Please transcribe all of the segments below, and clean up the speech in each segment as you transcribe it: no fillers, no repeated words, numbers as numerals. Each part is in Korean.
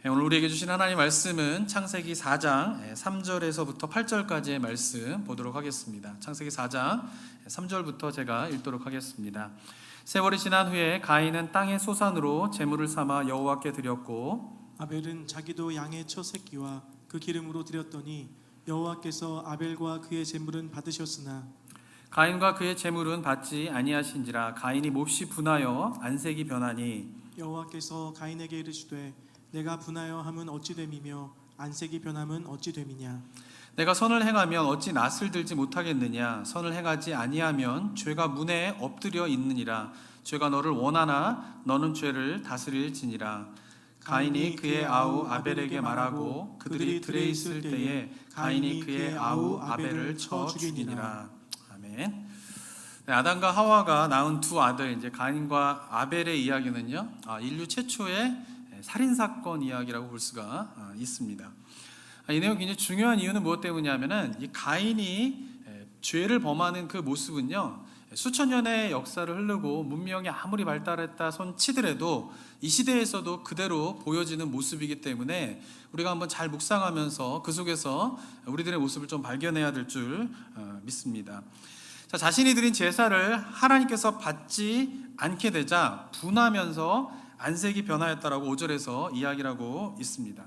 오늘 우리에게 주신 하나님 말씀은 창세기 4장 3절에서부터 8절까지의 말씀 보도록 하겠습니다. 창세기 4장 3절부터 제가 읽도록 하겠습니다. 세월이 지난 후에 가인은 땅의 소산으로 제물을 삼아 여호와께 드렸고 아벨은 자기도 양의 첫 새끼와 그 기름으로 드렸더니 여호와께서 아벨과 그의 제물은 받으셨으나 가인과 그의 제물은 받지 아니하신지라. 가인이 몹시 분하여 안색이 변하니 여호와께서 가인에게 이르시되 내가 분하여 함은 어찌 됨이며 안색이 변함은 어찌 됨이냐. 내가 선을 행하면 어찌 낯을 들지 못하겠느냐. 선을 행하지 아니하면 죄가 문에 엎드려 있느니라. 죄가 너를 원하나 너는 죄를 다스릴지니라. 가인이 그의 아우 아벨에게 말하고 그들이 들에 있을 때에 가인이 그의 아우 아벨을 쳐 죽이니라. 아멘. 네, 아담과 하와가 낳은 두 아들 이제 가인과 아벨의 이야기는요, 인류 최초의 살인 사건 이야기라고 볼 수가 있습니다. 이 내용 굉장히 중요한 이유는 무엇 때문이냐면은 이 가인이 죄를 범하는 그 모습은요, 수천 년의 역사를 흐르고 문명이 아무리 발달했다 손 치더라도 이 시대에서도 그대로 보여지는 모습이기 때문에 우리가 한번 잘 묵상하면서 그 속에서 우리들의 모습을 좀 발견해야 될 줄 믿습니다. 자, 자신이 드린 제사를 하나님께서 받지 않게 되자 분하면서 안색이 변하였다라고 5절에서 이야기를 하고 있습니다.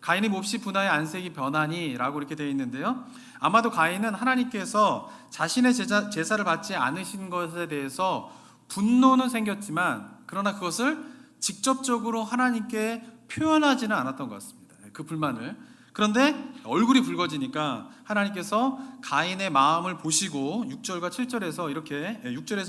가인이 몹시 분하여 안색이 변하니 라고 이렇게 되어 있는데요, 아마도 가인은 하나님께서 자신의 제사를 받지 않으신 것에 대해서 분노는 생겼지만 그러나 그것을 직접적으로 하나님께 표현하지는 않았던 것 같습니다. 그 불만을. 그런데 얼굴이 붉어지니까 하나님께서 가인의 마음을 보시고 6절과 7절에서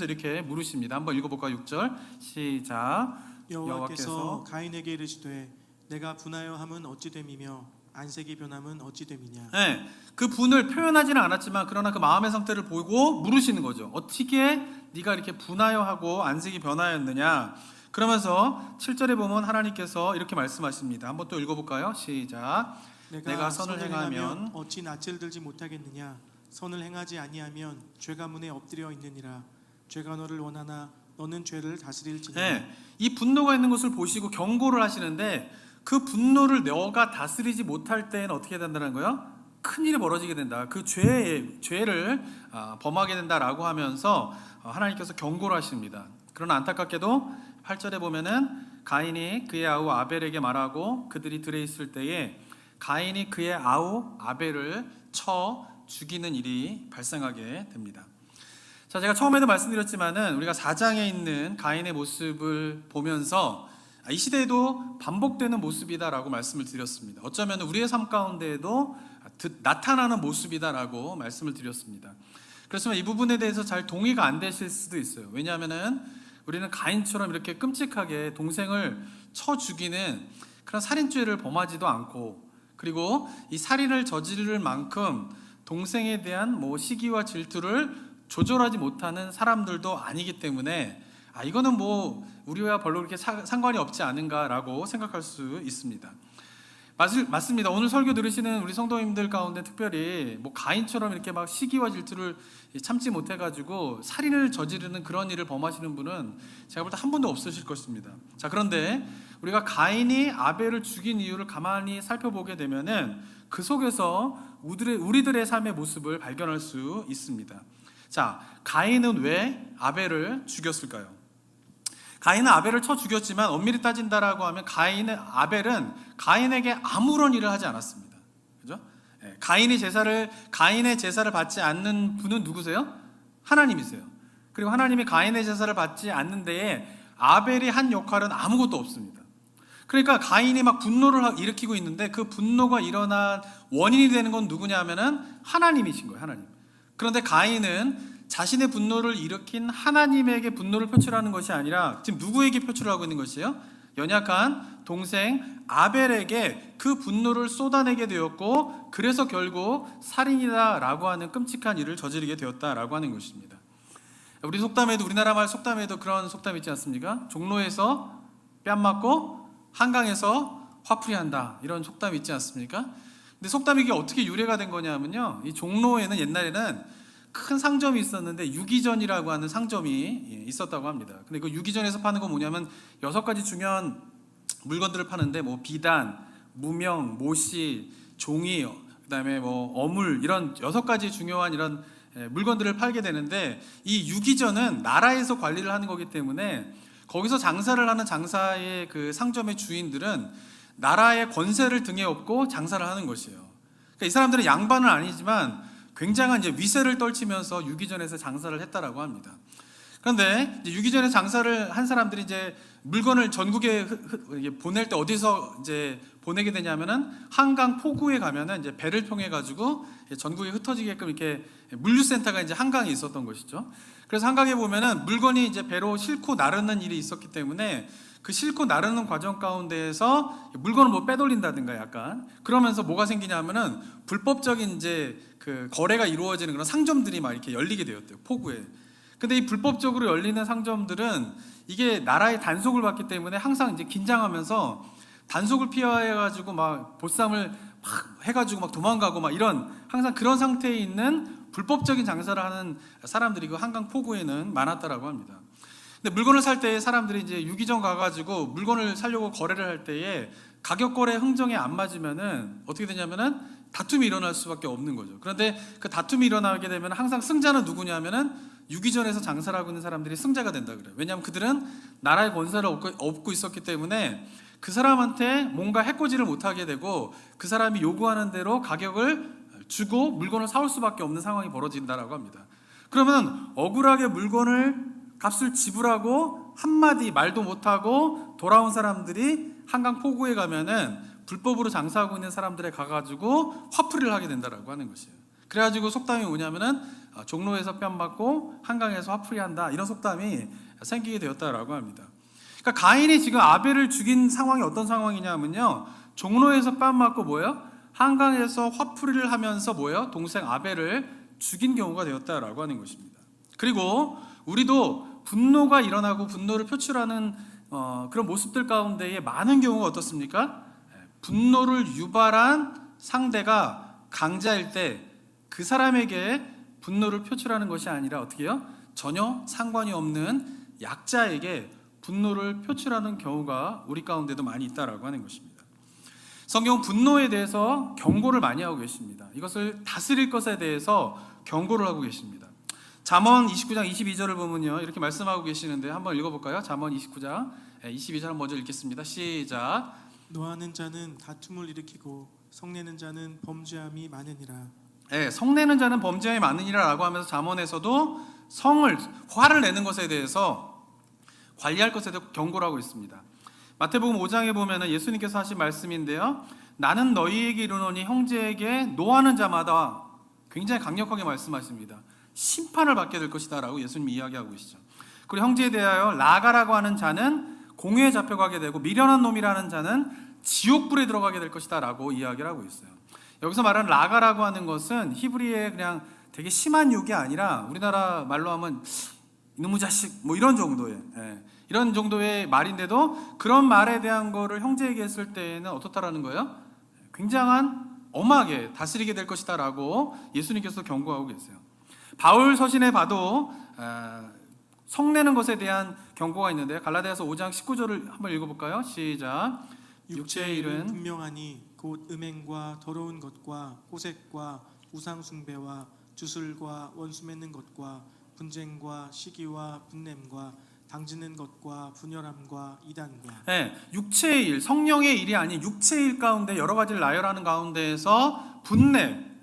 이렇게 물으십니다. 한번 읽어볼까요? 6절 시작. 여호와께서 가인에게 이르시되 내가 분하여 함은 어찌 됨이며 안색이 변함은 어찌 됨이냐. 네, 그 분을 표현하지는 않았지만 그러나 그 마음의 상태를 보고 물으시는 거죠. 어떻게 네가 이렇게 분하여 하고 안색이 변하였느냐. 그러면서 7절에 보면 하나님께서 이렇게 말씀하십니다. 한번 또 읽어볼까요? 시작. 내가 선을 행하면 어찌 낯을 들지 못하겠느냐. 선을 행하지 아니하면 죄가 문에 엎드려 있느니라. 죄가 너를 원하나 너는 죄를 다스릴지니라. 네, 이 분노가 있는 것을 보시고 경고를 하시는데 그 분노를 너가 다스리지 못할 때는 어떻게 된다는 거예요? 큰일이 벌어지게 된다. 그 죄를 범하게 된다라고 하면서 하나님께서 경고를 하십니다. 그러나 안타깝게도 8절에 보면은 가인이 그의 아우 아벨에게 말하고 그들이 들에 있을 때에 가인이 그의 아우 아벨을 쳐 죽이는 일이 발생하게 됩니다. 자, 제가 처음에도 말씀드렸지만은 우리가 4장에 있는 가인의 모습을 보면서 이 시대에도 반복되는 모습이다라고 말씀을 드렸습니다. 어쩌면 우리의 삶 가운데에도 나타나는 모습이다라고 말씀을 드렸습니다. 그렇지만 이 부분에 대해서 잘 동의가 안 되실 수도 있어요. 왜냐하면은 우리는 가인처럼 이렇게 끔찍하게 동생을 쳐 죽이는 그런 살인죄를 범하지도 않고, 그리고 이 살인을 저지를 만큼 동생에 대한 시기와 질투를 조절하지 못하는 사람들도 아니기 때문에 이거는 우리와 별로 그렇게 상관이 없지 않은가라고 생각할 수 있습니다. 맞습니다. 오늘 설교 들으시는 우리 성도님들 가운데 특별히 가인처럼 이렇게 막 시기와 질투를 참지 못해가지고 살인을 저지르는 그런 일을 범하시는 분은 제가 볼 때 한 분도 없으실 것입니다. 자, 그런데 우리가 가인이 아벨을 죽인 이유를 가만히 살펴보게 되면은 그 속에서 우리들의 삶의 모습을 발견할 수 있습니다. 자, 가인은 왜 아벨을 죽였을까요? 가인은 아벨을 쳐 죽였지만 엄밀히 따진다라고 하면 아벨은 가인에게 아무런 일을 하지 않았습니다. 그죠? 가인의 제사를 받지 않는 분은 누구세요? 하나님이세요. 그리고 하나님이 가인의 제사를 받지 않는 데에 아벨이 한 역할은 아무것도 없습니다. 그러니까 가인이 막 분노를 일으키고 있는데 그 분노가 일어난 원인이 되는 건 누구냐 하면은 하나님이신 거예요. 하나님. 그런데 가인은 자신의 분노를 일으킨 하나님에게 분노를 표출하는 것이 아니라 지금 누구에게 표출하고 있는 것이에요? 연약한 동생 아벨에게 그 분노를 쏟아내게 되었고, 그래서 결국 살인이다라고 하는 끔찍한 일을 저지르게 되었다라고 하는 것입니다. 우리나라 말 속담에도 그런 속담 있지 않습니까? 종로에서 뺨 맞고 한강에서 화풀이한다, 이런 속담이 있지 않습니까? 근데 속담이 이게 어떻게 유래가 된 거냐면요, 이 종로에는 옛날에는 큰 상점이 있었는데 유기전이라고 하는 상점이 있었다고 합니다. 근데 그 유기전에서 파는 건 뭐냐면 6가지 중요한 물건들을 파는데 뭐 비단, 무명, 모시, 종이, 그다음에 뭐 어물 이런 6가지 중요한 이런 물건들을 팔게 되는데, 이 유기전은 나라에서 관리를 하는 거기 때문에 거기서 장사를 하는 장사의 그 상점의 주인들은 나라의 권세를 등에 업고 장사를 하는 것이에요. 그러니까 이 사람들은 양반은 아니지만 굉장한 이제 위세를 떨치면서 유기전에서 장사를 했다라고 합니다. 그런데 이제 유기전에 장사를 한 사람들이 이제 물건을 전국에 보낼 때 어디서 이제 보내게 되냐면은 한강 포구에 가면은 이제 배를 통해 가지고 전국에 흩어지게끔 이렇게 물류센터가 이제 한강에 있었던 것이죠. 그래서 한강에 보면은 물건이 이제 배로 싣고 나르는 일이 있었기 때문에 그 싣고 나르는 과정 가운데에서 물건을 뭐 빼돌린다든가 약간 그러면서 뭐가 생기냐면은 불법적인 이제 그 거래가 이루어지는 그런 상점들이 막 이렇게 열리게 되었대요, 포구에. 근데 이 불법적으로 열리는 상점들은 이게 나라의 단속을 받기 때문에 항상 이제 긴장하면서 단속을 피해가지고 막 보쌈을 막 해가지고 막 도망가고 막 이런 항상 그런 상태에 있는 불법적인 장사를 하는 사람들이 그 한강 포구에는 많았다라고 합니다. 근데 물건을 살 때 사람들이 이제 유기전 가가지고 물건을 사려고 거래를 할 때에 가격 거래 흥정에 안 맞으면은 어떻게 되냐면은 다툼이 일어날 수밖에 없는 거죠. 그런데 그 다툼이 일어나게 되면 항상 승자는 누구냐면은 유기전에서 장사를 하고 있는 사람들이 승자가 된다 그래요. 왜냐하면 그들은 나라의 권세를 얻고 있었기 때문에 그 사람한테 뭔가 해코지를 못하게 되고 그 사람이 요구하는 대로 가격을 주고 물건을 사올 수밖에 없는 상황이 벌어진다라고 합니다. 그러면 억울하게 물건을 값을 지불하고 한마디 말도 못하고 돌아온 사람들이 한강 포구에 가면은 불법으로 장사하고 있는 사람들에 가가지고 화풀이를 하게 된다라고 하는 것이에요. 그래가지고 속담이 뭐냐면은 종로에서 뺨 맞고 한강에서 화풀이한다, 이런 속담이 생기게 되었다라고 합니다. 그러니까 가인이 지금 아벨을 죽인 상황이 어떤 상황이냐면요, 종로에서 뺨 맞고 뭐예요? 한강에서 화풀이를 하면서 뭐예요? 동생 아벨을 죽인 경우가 되었다라고 하는 것입니다. 그리고 우리도 분노가 일어나고 분노를 표출하는 그런 모습들 가운데에 많은 경우가 어떻습니까? 분노를 유발한 상대가 강자일 때 그 사람에게 분노를 표출하는 것이 아니라 어떻게 해요? 전혀 상관이 없는 약자에게 분노를 표출하는 경우가 우리 가운데도 많이 있다라고 하는 것입니다. 성경은 분노에 대해서 경고를 많이 하고 계십니다. 이것을 다스릴 것에 대해서 경고를 하고 계십니다. 잠언 29장 22절을 보면요, 이렇게 말씀하고 계시는데 한번 읽어볼까요? 잠언 29장 22절 먼저 읽겠습니다. 시작. 노하는 자는 다툼을 일으키고 성내는 자는 범죄함이 많으니라. 네, 성내는 자는 범죄함이 많으니라라고 하면서 잠언에서도 화를 내는 것에 대해서 관리할 것에 대해 경고를 하고 있습니다. 마태복음 5장에 보면은 예수님께서 하신 말씀인데요, 나는 너희에게 이르노니 형제에게 노하는 자마다, 굉장히 강력하게 말씀하십니다. 심판을 받게 될 것이다 라고 예수님이 이야기하고 계시죠. 그리고 형제에 대하여 라가라고 하는 자는 공회에 잡혀가게 되고 미련한 놈이라는 자는 지옥불에 들어가게 될 것이다 라고 이야기를 하고 있어요. 여기서 말하는 라가라고 하는 것은 히브리의 그냥 되게 심한 욕이 아니라 우리나라 말로 하면 이놈의 자식 뭐 이런 정도의 이런 정도의 말인데도 그런 말에 대한 거를 형제에게 했을 때에는 어떻다라는 거예요? 굉장한 엄하게 다스리게 될 것이다 라고 예수님께서 경고하고 계세요. 바울 서신에 봐도 성내는 것에 대한 경고가 있는데요, 갈라디아서 5장 19절을 한번 읽어볼까요? 시작. 육체의 일은 분명하니 곧 음행과 더러운 것과 호색과 우상 숭배와 주술과 원수 맺는 것과 분쟁과 시기와 분냄과 당지는 것과 분열함과 이단과. 네, 육체의 일, 성령의 일이 아닌 육체의 일 가운데 여러 가지를 나열하는 가운데에서 분냄,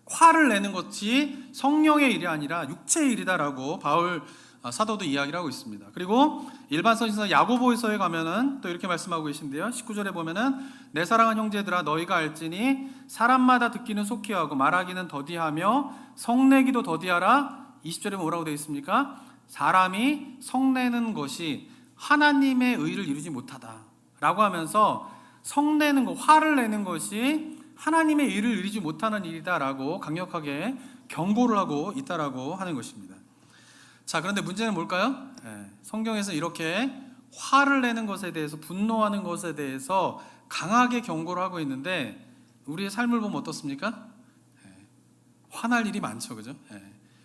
화를 내는 것이 성령의 일이 아니라 육체의 일이다라고 바울 사도도 이야기를 하고 있습니다. 그리고 일반 서신서 야고보서에 가면은 또 이렇게 말씀하고 계신데요, 19절에 보면은 내 사랑하는 형제들아 너희가 알지니 사람마다 듣기는 속히 하고 말하기는 더디하며 성내기도 더디하라. 20절에 뭐라고 되어 있습니까? 사람이 성내는 것이 하나님의 의를 이루지 못하다 라고 하면서 성내는 것, 화를 내는 것이 하나님의 의를 이루지 못하는 일이다 라고 강력하게 경고를 하고 있다라고 하는 것입니다. 자, 그런데 문제는 뭘까요? 성경에서 이렇게 화를 내는 것에 대해서, 분노하는 것에 대해서 강하게 경고를 하고 있는데 우리의 삶을 보면 어떻습니까? 화날 일이 많죠, 그죠?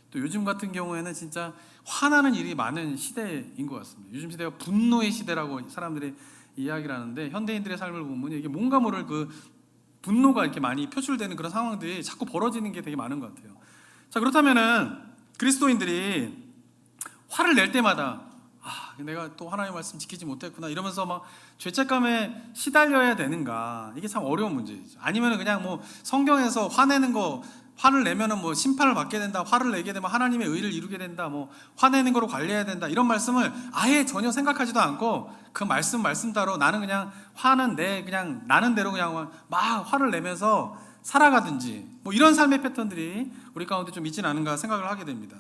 또 요즘 같은 경우에는 진짜 화나는 일이 많은 시대인 것 같습니다. 요즘 시대가 분노의 시대라고 사람들이 이야기를 하는데 현대인들의 삶을 보면 이게 뭔가 모를 그 분노가 이렇게 많이 표출되는 그런 상황들이 자꾸 벌어지는 게 되게 많은 것 같아요. 자, 그렇다면은 그리스도인들이 화를 낼 때마다 내가 또 하나님의 말씀 지키지 못했구나 이러면서 막 죄책감에 시달려야 되는가, 이게 참 어려운 문제죠. 아니면 그냥 뭐 성경에서 화내는 거, 화를 내면은 뭐 심판을 받게 된다, 화를 내게 되면 하나님의 의를 이루게 된다, 뭐 화내는 거로 관리해야 된다, 이런 말씀을 아예 전혀 생각하지도 않고 그 말씀대로 나는 그냥 화는 그냥 나는 대로 그냥 막 화를 내면서 살아가든지 뭐 이런 삶의 패턴들이 우리 가운데 좀 있지는 않은가 생각을 하게 됩니다.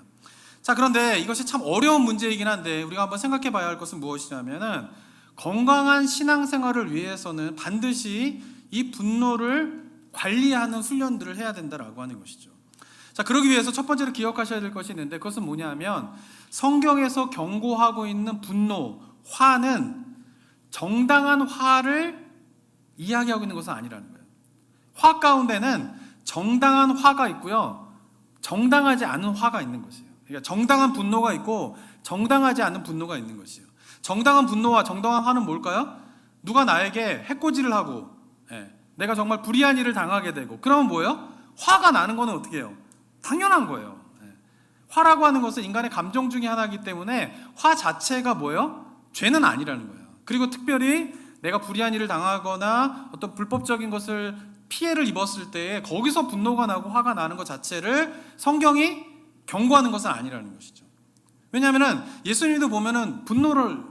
자, 그런데 이것이 참 어려운 문제이긴 한데 우리가 한번 생각해 봐야 할 것은 무엇이냐면은 건강한 신앙생활을 위해서는 반드시 이 분노를 관리하는 훈련들을 해야 된다라고 하는 것이죠. 자, 그러기 위해서 첫 번째로 기억하셔야 될 것이 있는데 그것은 뭐냐면 성경에서 경고하고 있는 분노, 화는 정당한 화를 이야기하고 있는 것은 아니라는 거예요. 화 가운데는 정당한 화가 있고요, 정당하지 않은 화가 있는 것이에요. 그러니까 정당한 분노가 있고 정당하지 않은 분노가 있는 것이에요. 정당한 분노와 정당한 화는 뭘까요? 누가 나에게 해코지를 하고 내가 정말 불의한 일을 당하게 되고 그러면 뭐예요? 화가 나는 거는 어떻게 해요? 당연한 거예요. 화라고 하는 것은 인간의 감정 중에 하나이기 때문에 화 자체가 뭐예요? 죄는 아니라는 거예요. 그리고 특별히 내가 불의한 일을 당하거나 어떤 불법적인 것을 피해를 입었을 때 거기서 분노가 나고 화가 나는 것 자체를 성경이 경고하는 것은 아니라는 것이죠. 왜냐하면 예수님도 보면은 분노를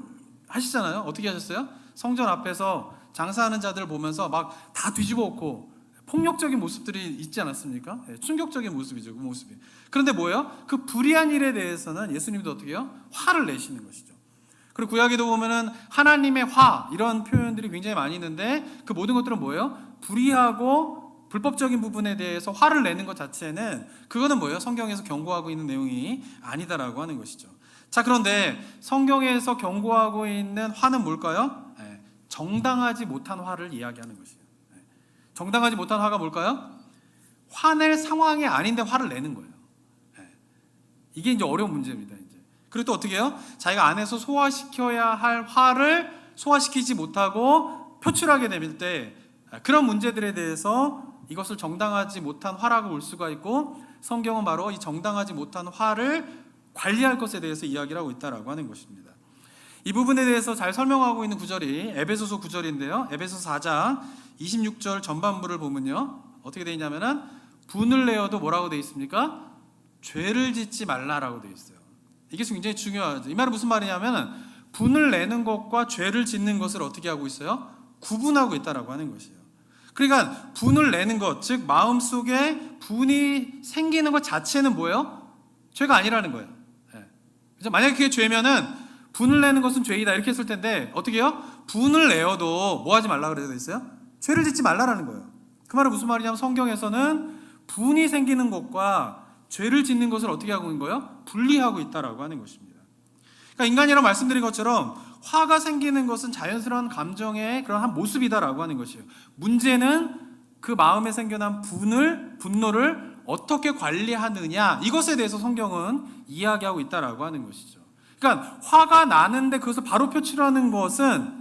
하시잖아요. 어떻게 하셨어요? 성전 앞에서 장사하는 자들 보면서 막 다 뒤집어 엎고 폭력적인 모습들이 있지 않았습니까? 충격적인 모습이죠, 그 모습이. 그런데 뭐예요? 그 불의한 일에 대해서는 예수님도 어떻게 해요? 화를 내시는 것이죠. 그리고 구약에도 보면은 하나님의 화, 이런 표현들이 굉장히 많이 있는데 그 모든 것들은 뭐예요? 불의하고 불법적인 부분에 대해서 화를 내는 것 자체는 그거는 뭐예요? 성경에서 경고하고 있는 내용이 아니다라고 하는 것이죠. 자, 그런데 성경에서 경고하고 있는 화는 뭘까요? 정당하지 못한 화를 이야기하는 것이에요. 정당하지 못한 화가 뭘까요? 화낼 상황이 아닌데 화를 내는 거예요. 이게 이제 어려운 문제입니다. 이제. 그리고 또 어떻게 해요? 자기가 안에서 소화시켜야 할 화를 소화시키지 못하고 표출하게 될 때 그런 문제들에 대해서 이것을 정당하지 못한 화라고 볼 수가 있고, 성경은 바로 이 정당하지 못한 화를 관리할 것에 대해서 이야기를 하고 있다라고 하는 것입니다. 이 부분에 대해서 잘 설명하고 있는 구절이 에베소서 9절인데요. 에베소서 4장 26절 전반부를 보면요, 어떻게 되어 있냐면은 분을 내어도 뭐라고 되어 있습니까? 죄를 짓지 말라라고 되어 있어요. 이게 굉장히 중요하죠. 이 말은 무슨 말이냐면 분을 내는 것과 죄를 짓는 것을 어떻게 하고 있어요? 구분하고 있다라고 하는 것이에요. 그러니까 분을 내는 것, 즉 마음속에 분이 생기는 것 자체는 뭐예요? 죄가 아니라는 거예요. 그래서 만약에 그게 죄면은 분을 내는 것은 죄이다 이렇게 했을 텐데 어떻게 해요? 분을 내어도 뭐 하지 말라 그래야 돼 있어요? 죄를 짓지 말라라는 거예요. 그 말은 무슨 말이냐면 성경에서는 분이 생기는 것과 죄를 짓는 것을 어떻게 하고 있는 거예요? 분리하고 있다라고 하는 것입니다. 그러니까 인간이라고 말씀드린 것처럼 화가 생기는 것은 자연스러운 감정의 그런 한 모습이다라고 하는 것이에요. 문제는 그 마음에 생겨난 분노를 어떻게 관리하느냐, 이것에 대해서 성경은 이야기하고 있다라고 하는 것이죠. 그러니까 화가 나는데 그것을 바로 표출하는 것은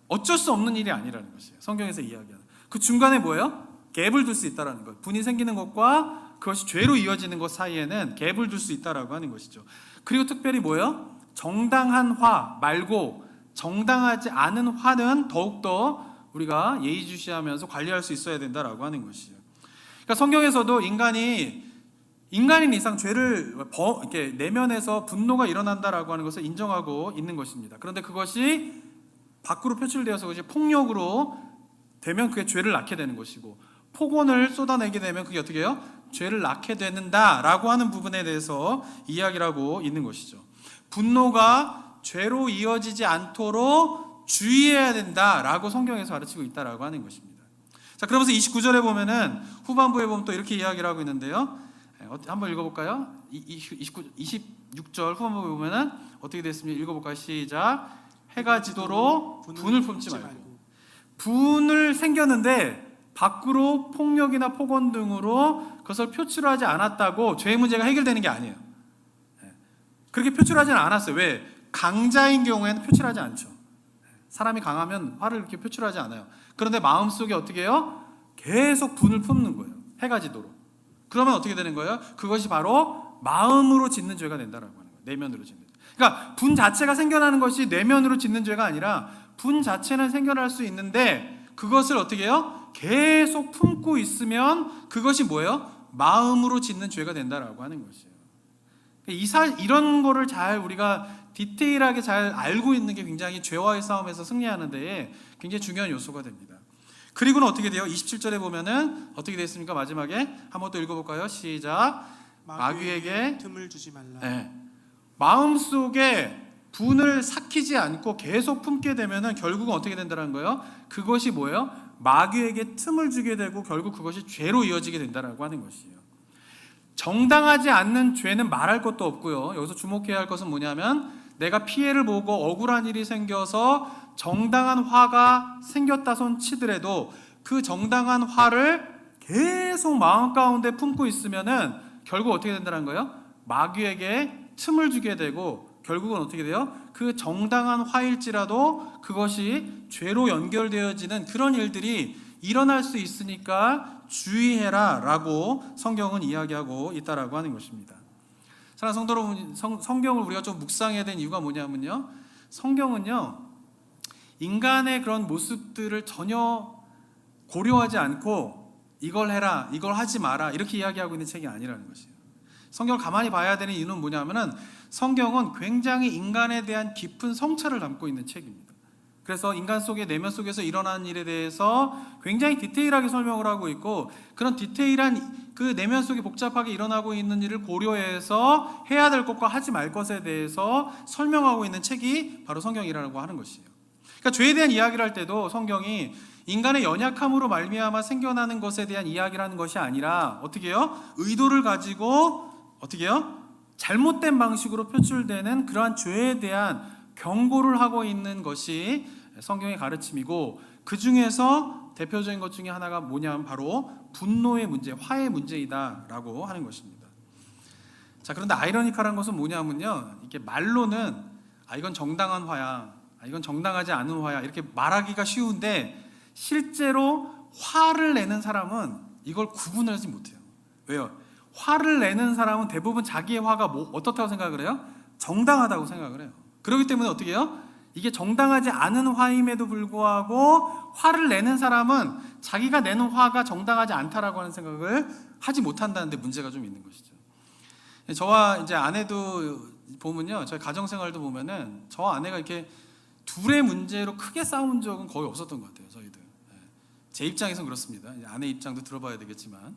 어쩔 수 없는 일이 아니라는 것이에요. 성경에서 이야기하는 그 중간에 뭐예요? 갭을 둘 수 있다라는 거예요. 분이 생기는 것과 그것이 죄로 이어지는 것 사이에는 갭을 둘 수 있다라고 하는 것이죠. 그리고 특별히 뭐예요? 정당한 화 말고 정당하지 않은 화는 더욱더 우리가 예의주시하면서 관리할 수 있어야 된다라고 하는 것이에요. 그러니까 성경에서도 인간인 이상 죄를 이렇게 내면에서 분노가 일어난다라고 하는 것을 인정하고 있는 것입니다. 그런데 그것이 밖으로 표출되어서 그것이 폭력으로 되면 그게 죄를 낳게 되는 것이고, 폭언을 쏟아내게 되면 그게 어떻게 해요? 죄를 낳게 되는다라고 하는 부분에 대해서 이야기를 하고 있는 것이죠. 분노가 죄로 이어지지 않도록 주의해야 된다라고 성경에서 가르치고 있다라고 하는 것입니다. 자, 그러면서 29절에 보면은 후반부에 보면 또 이렇게 이야기를 하고 있는데요. 한번 읽어볼까요? 26절 후반부에 보면은 어떻게 됐습니까? 읽어볼까요? 시작. 해가 지도록 분을 품지 말고. 분을 생겼는데 밖으로 폭력이나 폭언 등으로 그것을 표출하지 않았다고 죄의 문제가 해결되는 게 아니에요. 그렇게 표출하지는 않았어요. 왜? 강자인 경우에는 표출하지 않죠. 사람이 강하면 화를 이렇게 표출하지 않아요. 그런데 마음속에 어떻게 해요? 계속 분을 품는 거예요. 해가 지도록. 그러면 어떻게 되는 거예요? 그것이 바로 마음으로 짓는 죄가 된다라고 하는 거예요. 내면으로 짓는 죄. 그러니까 분 자체가 생겨나는 것이 내면으로 짓는 죄가 아니라 분 자체는 생겨날 수 있는데 그것을 어떻게 해요? 계속 품고 있으면 그것이 뭐예요? 마음으로 짓는 죄가 된다라고 하는 것이에요. 이런 거를 잘 우리가 디테일하게 잘 알고 있는 게 굉장히 죄와의 싸움에서 승리하는 데에 굉장히 중요한 요소가 됩니다. 그리고는 어떻게 돼요? 27절에 보면은 어떻게 되어 있습니까? 마지막에 한번 또 읽어볼까요? 시작. 마귀에게 틈을 주지 말라. 네. 마음속에 분을 삭히지 않고 계속 품게 되면은 결국은 어떻게 된다는 거예요? 그것이 뭐예요? 마귀에게 틈을 주게 되고 결국 그것이 죄로 이어지게 된다라고 하는 것이에요. 정당하지 않는 죄는 말할 것도 없고요. 여기서 주목해야 할 것은 뭐냐면 내가 피해를 보고 억울한 일이 생겨서 정당한 화가 생겼다 손 치더라도 그 정당한 화를 계속 마음 가운데 품고 있으면은 결국 어떻게 된다는 거예요? 마귀에게 틈을 주게 되고 결국은 어떻게 돼요? 그 정당한 화일지라도 그것이 죄로 연결되어지는 그런 일들이 일어날 수 있으니까 주의해라 라고 성경은 이야기하고 있다라고 하는 것입니다. 사랑하는 성도 여러분, 성경을 우리가 좀 묵상해야 되는 이유가 뭐냐면요, 성경은요 인간의 그런 모습들을 전혀 고려하지 않고 이걸 해라, 이걸 하지 마라 이렇게 이야기하고 있는 책이 아니라는 것이에요. 성경을 가만히 봐야 되는 이유는 뭐냐면은 성경은 굉장히 인간에 대한 깊은 성찰을 담고 있는 책입니다. 그래서 인간 속의 내면 속에서 일어나는 일에 대해서 굉장히 디테일하게 설명을 하고 있고 그런 디테일한 그 내면 속에 복잡하게 일어나고 있는 일을 고려해서 해야 될 것과 하지 말 것에 대해서 설명하고 있는 책이 바로 성경이라고 하는 것이에요. 그러니까 죄에 대한 이야기를 할 때도 성경이 인간의 연약함으로 말미암아 생겨나는 것에 대한 이야기를 하는 것이 아니라 어떻게 해요? 의도를 가지고 어떻게 해요? 잘못된 방식으로 표출되는 그러한 죄에 대한 경고를 하고 있는 것이 성경의 가르침이고 그 중에서 대표적인 것 중에 하나가 뭐냐면 바로 분노의 문제, 화의 문제이다라고 하는 것입니다. 자, 그런데 아이러니컬한 것은 뭐냐면요, 이게 말로는 이건 정당한 화야, 이건 정당하지 않은 화야 이렇게 말하기가 쉬운데 실제로 화를 내는 사람은 이걸 구분하지 못해요. 왜요? 화를 내는 사람은 대부분 자기의 화가 어떻다고 생각을 해요? 정당하다고 생각을 해요. 그렇기 때문에 어떻게 해요? 이게 정당하지 않은 화임에도 불구하고 화를 내는 사람은 자기가 내는 화가 정당하지 않다라고 하는 생각을 하지 못한다는 데 문제가 좀 있는 것이죠. 저와 이제 아내도 보면요, 저희 가정생활도 보면은 저 아내가 이렇게 둘의 문제로 크게 싸운 적은 거의 없었던 것 같아요. 저희들. 제 입장에선 그렇습니다. 아내 입장도 들어봐야 되겠지만.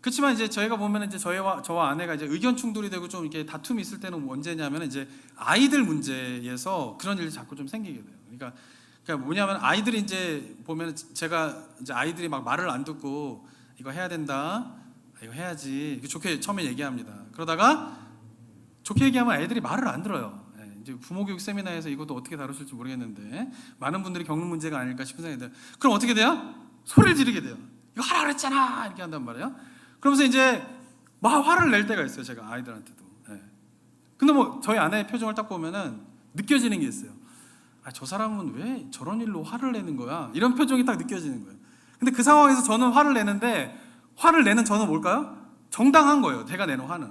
그렇지만 이제 저희가 보면 이제 저와 아내가 이제 의견 충돌이 되고 좀 이렇게 다툼이 있을 때는 언제냐면 이제 아이들 문제에서 그런 일이 자꾸 좀 생기게 돼요. 그러니까 뭐냐면 아이들이 이제 보면 제가 이제 아이들이 막 말을 안 듣고 이거 해야 된다, 이거 해야지 이렇게 좋게 처음에 얘기합니다. 그러다가 좋게 얘기하면 아이들이 말을 안 들어요. 이제 부모교육 세미나에서 이것도 어떻게 다루실지 모르겠는데 많은 분들이 겪는 문제가 아닐까 싶은 생각이 들어요. 그럼 어떻게 돼요? 소리를 지르게 돼요. 이거 하라 그랬잖아 이렇게 한단 말이에요. 그러면서 이제 막 화를 낼 때가 있어요. 제가 아이들한테도. 근데 뭐 저희 아내의 표정을 딱 보면은 느껴지는 게 있어요. 저 사람은 왜 저런 일로 화를 내는 거야? 이런 표정이 딱 느껴지는 거예요. 근데 그 상황에서 저는 화를 내는데 화를 내는 저는 뭘까요? 정당한 거예요. 제가 내는 화는.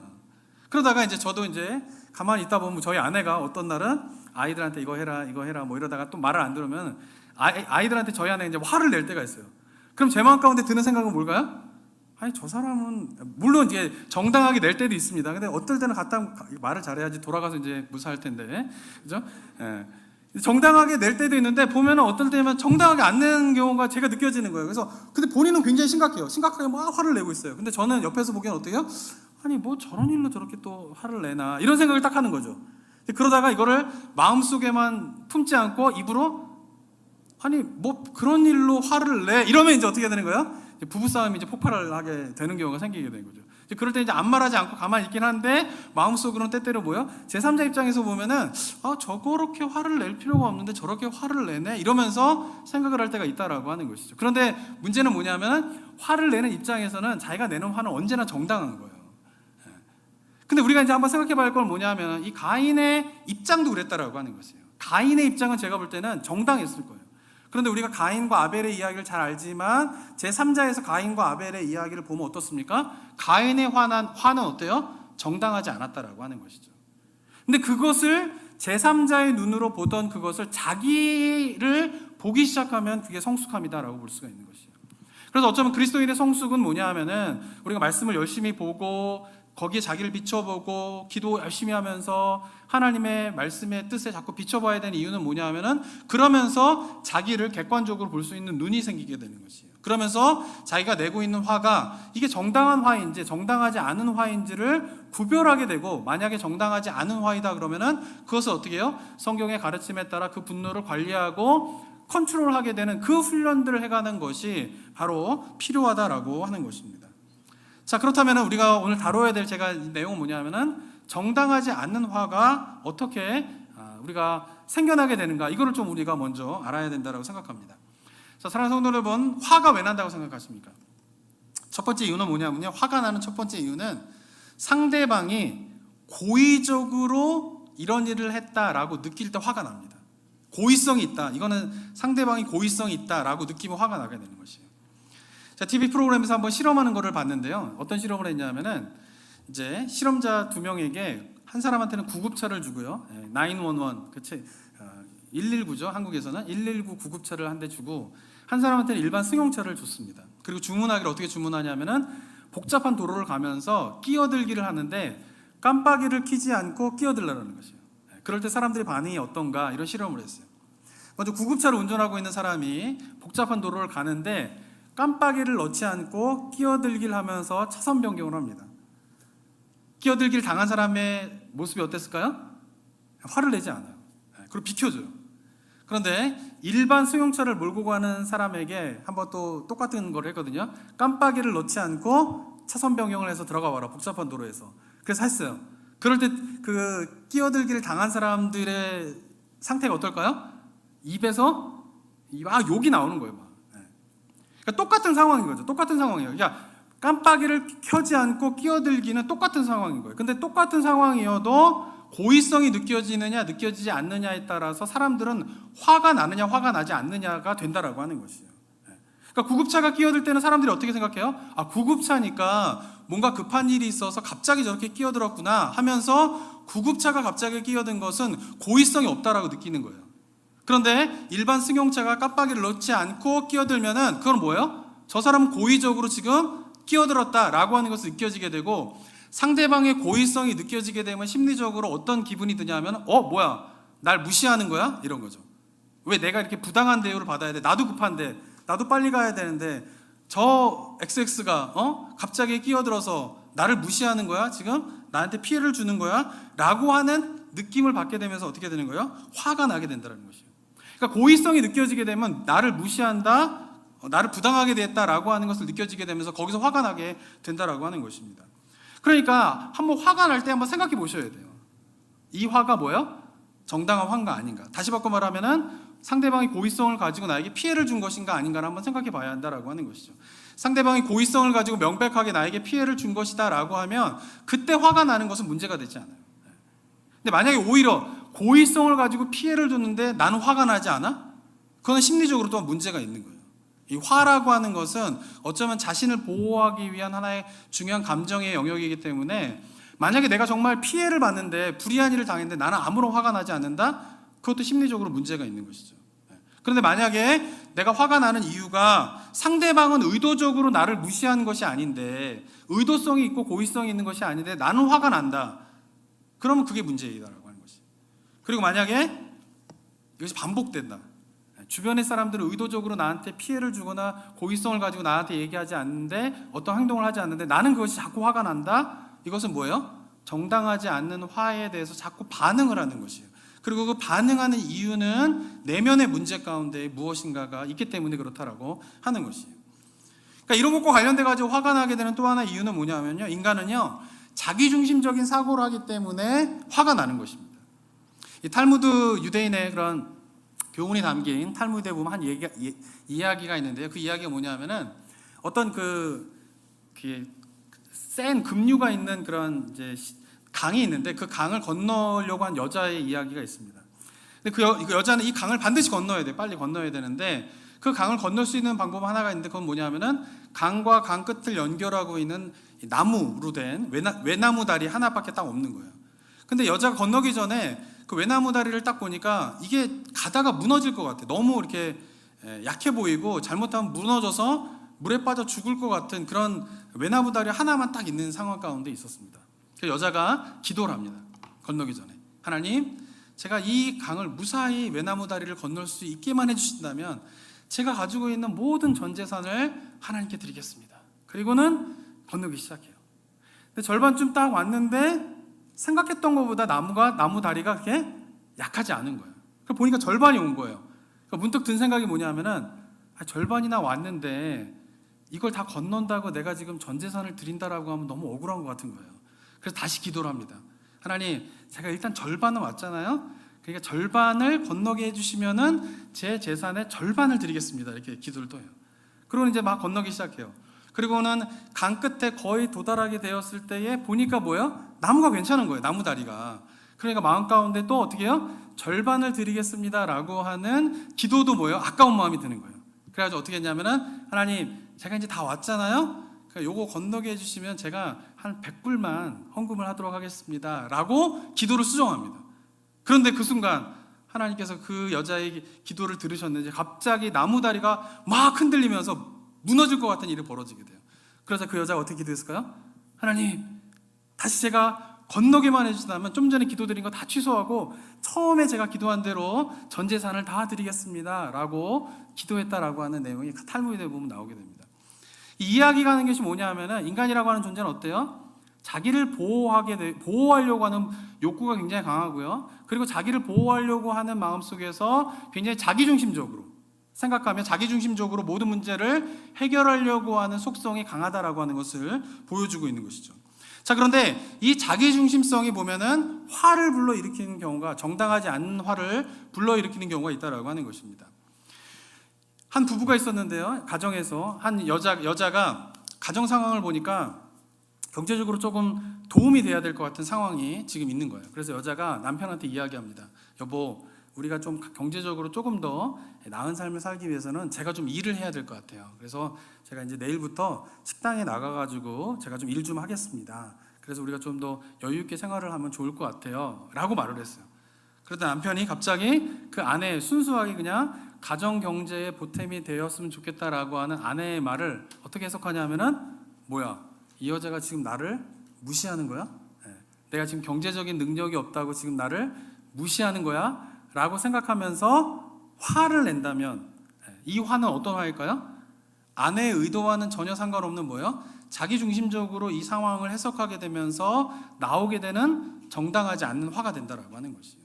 그러다가 이제 저도 이제 가만히 있다 보면 저희 아내가 어떤 날은 아이들한테 이거 해라 뭐 이러다가 또 말을 안 들으면 아이들한테 저희 아내가 이제 화를 낼 때가 있어요. 그럼 제 마음 가운데 드는 생각은 뭘까요? 저 사람은 물론 이제 정당하게 낼 때도 있습니다. 근데 어떨 때는 갖다 말을 잘해야지 돌아가서 이제 무사할 텐데, 그죠? 정당하게 낼 때도 있는데 보면은 어떨 때면 정당하게 안 내는 경우가 제가 느껴지는 거예요. 그래서 근데 본인은 굉장히 심각해요. 심각하게 막 화를 내고 있어요. 근데 저는 옆에서 보기엔 어때요? 뭐 저런 일로 저렇게 또 화를 내나 이런 생각을 딱 하는 거죠. 그러다가 이거를 마음속에만 품지 않고 입으로 뭐 그런 일로 화를 내 이러면 이제 어떻게 되는 거예요? 부부싸움이 이제 폭발을 하게 되는 경우가 생기게 되는 거죠. 그럴 때 이제 아무 말하지 않고 가만히 있긴 한데 마음속으로는 때때로 뭐요? 제3자 입장에서 보면은 저렇게 화를 낼 필요가 없는데 저렇게 화를 내네 이러면서 생각을 할 때가 있다라고 하는 것이죠. 그런데 문제는 뭐냐면 화를 내는 입장에서는 자기가 내는 화는 언제나 정당한 거예요. 근데 우리가 이제 한번 생각해 봐야 할 건 뭐냐면 이 가인의 입장도 그랬다라고 하는 것이에요. 가인의 입장은 제가 볼 때는 정당했을 거예요. 그런데 우리가 가인과 아벨의 이야기를 잘 알지만 제3자에서 가인과 아벨의 이야기를 보면 어떻습니까? 가인의 화는 어때요? 정당하지 않았다라고 하는 것이죠. 근데 그것을 제3자의 눈으로 보던 그것을 자기를 보기 시작하면 그게 성숙함이다라고 볼 수가 있는 것이에요. 그래서 어쩌면 그리스도인의 성숙은 뭐냐 하면은 우리가 말씀을 열심히 보고 거기에 자기를 비춰보고 기도 열심히 하면서 하나님의 말씀의 뜻에 자꾸 비춰봐야 되는 이유는 뭐냐 하면은 그러면서 자기를 객관적으로 볼 수 있는 눈이 생기게 되는 것이에요. 그러면서 자기가 내고 있는 화가 이게 정당한 화인지 정당하지 않은 화인지를 구별하게 되고, 만약에 정당하지 않은 화이다 그러면은 그것을 어떻게 해요? 성경의 가르침에 따라 그 분노를 관리하고 컨트롤하게 되는 그 훈련들을 해가는 것이 바로 필요하다라고 하는 것입니다. 자, 그렇다면 우리가 오늘 다뤄야 될 제가 내용은 뭐냐면은 정당하지 않는 화가 어떻게 우리가 생겨나게 되는가, 이거를 좀 우리가 먼저 알아야 된다고 생각합니다. 자, 사랑하는 성도 여러분, 화가 왜 난다고 생각하십니까? 첫 번째 이유는 뭐냐면요, 화가 나는 첫 번째 이유는 상대방이 고의적으로 이런 일을 했다라고 느낄 때 화가 납니다. 고의성이 있다, 이거는 상대방이 고의성이 있다라고 느끼면 화가 나게 되는 것이에요. 자, TV 프로그램에서 한번 실험하는 거를 봤는데요, 어떤 실험을 했냐면은 이제 실험자 2명에게 한 사람한테는 구급차를 주고요, 911, 그치? 119죠. 한국에서는 119 구급차를 한 대 주고 한 사람한테는 일반 승용차를 줬습니다. 그리고 주문하기를 어떻게 주문하냐면은 복잡한 도로를 가면서 끼어들기를 하는데 깜빡이를 켜지 않고 끼어들라는 것이에요. 그럴 때 사람들의 반응이 어떤가, 이런 실험을 했어요. 먼저 구급차를 운전하고 있는 사람이 복잡한 도로를 가는데 깜빡이를 넣지 않고 끼어들기를 하면서 차선 변경을 합니다. 끼어들기를 당한 사람의 모습이 어땠을까요? 화를 내지 않아요. 그리고 비켜줘요. 그런데 일반 승용차를 몰고 가는 사람에게 한번 또 똑같은 걸 했거든요. 깜빡이를 넣지 않고 차선 변경을 해서 들어가 봐라, 복잡한 도로에서. 그래서 했어요. 그럴 때 그 끼어들기를 당한 사람들의 상태가 어떨까요? 입에서 막 욕이 나오는 거예요. 막. 그러니까 똑같은 상황인 거죠. 똑같은 상황이에요. 깜빡이를 켜지 않고 끼어들기는 똑같은 상황인 거예요. 근데 똑같은 상황이어도 고의성이 느껴지느냐 느껴지지 않느냐에 따라서 사람들은 화가 나느냐 화가 나지 않느냐가 된다라고 하는 것이에요. 그러니까 구급차가 끼어들 때는 사람들이 어떻게 생각해요? 아, 구급차니까 뭔가 급한 일이 있어서 갑자기 저렇게 끼어들었구나 하면서 구급차가 갑자기 끼어든 것은 고의성이 없다라고 느끼는 거예요. 그런데 일반 승용차가 깜빡이를 넣지 않고 끼어들면은 그건 뭐예요? 저 사람은 고의적으로 지금 끼어들었다라고 하는 것을 느껴지게 되고, 상대방의 고의성이 느껴지게 되면 심리적으로 어떤 기분이 드냐면 뭐야, 날 무시하는 거야? 이런 거죠. 왜 내가 이렇게 부당한 대우를 받아야 돼? 나도 급한데, 나도 빨리 가야 되는데 저 XX가 갑자기 끼어들어서 나를 무시하는 거야? 지금 나한테 피해를 주는 거야? 라고 하는 느낌을 받게 되면서 어떻게 되는 거예요? 화가 나게 된다는 것이에요. 그러니까 고의성이 느껴지게 되면 나를 무시한다, 나를 부당하게 됐다라고 하는 것을 느껴지게 되면서 거기서 화가 나게 된다라고 하는 것입니다. 그러니까 한번 화가 날 때 한번 생각해 보셔야 돼요. 이 화가 뭐예요? 정당한 화인가 아닌가. 다시 바꿔 말하면은 상대방이 고의성을 가지고 나에게 피해를 준 것인가 아닌가를 한번 생각해 봐야 한다라고 하는 것이죠. 상대방이 고의성을 가지고 명백하게 나에게 피해를 준 것이다라고 하면 그때 화가 나는 것은 문제가 되지 않아요. 근데 만약에 오히려 고의성을 가지고 피해를 줬는데 나는 화가 나지 않아? 그건 심리적으로 또 문제가 있는 거예요. 이 화라고 하는 것은 어쩌면 자신을 보호하기 위한 하나의 중요한 감정의 영역이기 때문에, 만약에 내가 정말 피해를 받는데 불이한 일을 당했는데 나는 아무런 화가 나지 않는다? 그것도 심리적으로 문제가 있는 것이죠. 그런데 만약에 내가 화가 나는 이유가 상대방은 의도적으로 나를 무시한 것이 아닌데, 의도성이 있고 고의성이 있는 것이 아닌데 나는 화가 난다, 그러면 그게 문제이다라고 하는 것이. 그리고 만약에 이것이 반복된다, 주변의 사람들은 의도적으로 나한테 피해를 주거나 고의성을 가지고 나한테 얘기하지 않는데, 어떤 행동을 하지 않는데 나는 그것이 자꾸 화가 난다, 이것은 뭐예요? 정당하지 않는 화에 대해서 자꾸 반응을 하는 것이에요. 그리고 그 반응하는 이유는 내면의 문제 가운데 무엇인가가 있기 때문에 그렇다라고 하는 것이에요. 그러니까 이런 것과 관련돼 가지고 화가 나게 되는 또 하나의 이유는 뭐냐면요, 인간은요 자기중심적인 사고를 하기 때문에 화가 나는 것입니다. 이 탈무드 유대인의 그런 교훈이 담긴 탈무드에 보면 한 이야기가 있는데요, 그 이야기가 뭐냐면은 어떤 센 급류가 있는 그런 이제 강이 있는데 그 강을 건너려고 한 여자의 이야기가 있습니다. 근데 그 여자는 이 강을 반드시 건너야 돼. 빨리 건너야 되는데 그 강을 건널 수 있는 방법 하나가 있는데 그건 뭐냐면은 강과 강 끝을 연결하고 있는 이 나무로 된 외나무 다리 하나밖에 딱 없는 거예요. 근데 여자가 건너기 전에 그 외나무 다리를 딱 보니까 이게 가다가 무너질 것 같아. 너무 이렇게 약해 보이고 잘못하면 무너져서 물에 빠져 죽을 것 같은 그런 외나무 다리 하나만 딱 있는 상황 가운데 있었습니다. 그래서 여자가 기도를 합니다. 건너기 전에 하나님, 제가 이 강을 무사히 외나무 다리를 건널 수 있게만 해주신다면 제가 가지고 있는 모든 전 재산을 하나님께 드리겠습니다. 그리고는 건너기 시작해요. 근데 절반쯤 딱 왔는데 생각했던 것보다 나무 다리가 그렇게 약하지 않은 거예요. 그러니까 보니까 절반이 온 거예요. 그러니까 문득 든 생각이 뭐냐면은 절반이나 왔는데 이걸 다 건넌다고 내가 지금 전 재산을 드린다라고 하면 너무 억울한 것 같은 거예요. 그래서 다시 기도를 합니다. 하나님, 제가 일단 절반은 왔잖아요. 그러니까 절반을 건너게 해주시면은 제 재산의 절반을 드리겠습니다. 이렇게 기도를 또 해요. 그리고 이제 막 건너기 시작해요. 그리고는 강 끝에 거의 도달하게 되었을 때에 보니까 뭐예요? 나무가 괜찮은 거예요. 나무 다리가. 그러니까 마음 가운데 또 어떻게 해요? 절반을 드리겠습니다라고 하는 기도도 뭐예요? 아까운 마음이 드는 거예요. 그래가지고 어떻게 했냐면은 하나님, 제가 이제 다 왔잖아요. 그러니까 요거 건너게 해주시면 제가 한 100불만 헌금을 하도록 하겠습니다라고 기도를 수정합니다. 그런데 그 순간 하나님께서 그 여자의 기도를 들으셨는지 갑자기 나무 다리가 막 흔들리면서 무너질 것 같은 일이 벌어지게 돼요. 그래서 그 여자가 어떻게 기도했을까요? 하나님, 다시 제가 건너게만 해주신다면 좀 전에 기도드린 거 다 취소하고 처음에 제가 기도한 대로 전 재산을 다 드리겠습니다 라고 기도했다라고 하는 내용이 탈무드에 보면 나오게 됩니다. 이 이야기가 하는 것이 뭐냐 하면은 인간이라고 하는 존재는 어때요? 자기를 보호하려고 하는 욕구가 굉장히 강하고요. 그리고 자기를 보호하려고 하는 마음 속에서 굉장히 자기중심적으로 생각하며 자기중심적으로 모든 문제를 해결하려고 하는 속성이 강하다라고 하는 것을 보여주고 있는 것이죠. 자, 그런데 이 자기중심성이 보면은 화를 불러일으키는 경우가, 정당하지 않은 화를 불러일으키는 경우가 있다라고 하는 것입니다. 한 부부가 있었는데요. 가정에서 한 여자가 가정 상황을 보니까 경제적으로 조금 도움이 돼야 될 것 같은 상황이 지금 있는 거예요. 그래서 여자가 남편한테 이야기합니다. 여보, 우리가 좀 경제적으로 조금 더 나은 삶을 살기 위해서는 제가 좀 일을 해야 될 것 같아요. 그래서 제가 이제 내일부터 식당에 나가가지고 제가 좀 일 좀 하겠습니다. 그래서 우리가 좀 더 여유 있게 생활을 하면 좋을 것 같아요 라고 말을 했어요. 그러다 남편이 갑자기 그 아내, 순수하게 그냥 가정 경제에 보탬이 되었으면 좋겠다라고 하는 아내의 말을 어떻게 해석하냐면은, 뭐야, 이 여자가 지금 나를 무시하는 거야? 내가 지금 경제적인 능력이 없다고 지금 나를 무시하는 거야? 라고 생각하면서 화를 낸다면 이 화는 어떤 화일까요? 아내의 의도와는 전혀 상관없는 뭐예요? 자기중심적으로 이 상황을 해석하게 되면서 나오게 되는 정당하지 않는 화가 된다라고 하는 것이에요.